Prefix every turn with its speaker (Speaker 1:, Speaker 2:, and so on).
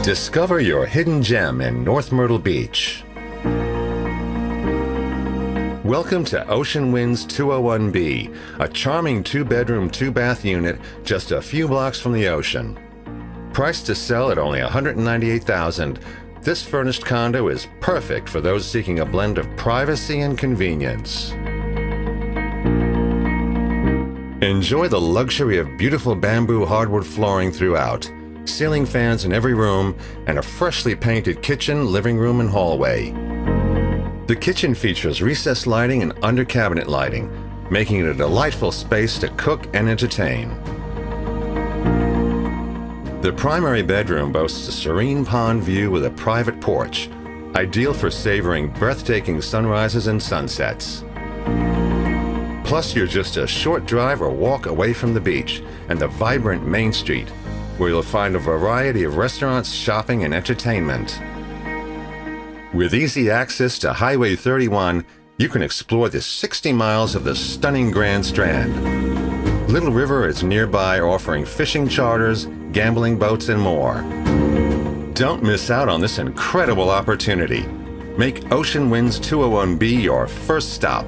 Speaker 1: Discover your hidden gem in North Myrtle Beach. Welcome to Ocean Winds 201B, a charming 2-bedroom, 2-bath unit just a few blocks from the ocean. Priced to sell at only $198,000, this furnished condo is perfect for those seeking a blend of privacy and convenience. Enjoy the luxury of beautiful bamboo hardwood flooring throughout, ceiling fans in every room, and a freshly painted kitchen, living room, and hallway. The kitchen features recessed lighting and under-cabinet lighting, making it a delightful space to cook and entertain. The primary bedroom boasts a serene pond view with a private porch, ideal for savoring breathtaking sunrises and sunsets. Plus, you're just a short drive or walk away from the beach and the vibrant Main Street, where you'll find a variety of restaurants, shopping, and entertainment. With easy access to Highway 31, you can explore the 60 miles of the stunning Grand Strand. Little River is nearby, offering fishing charters, gambling boats, and more. Don't miss out on this incredible opportunity. Make Ocean Winds 201B your first stop.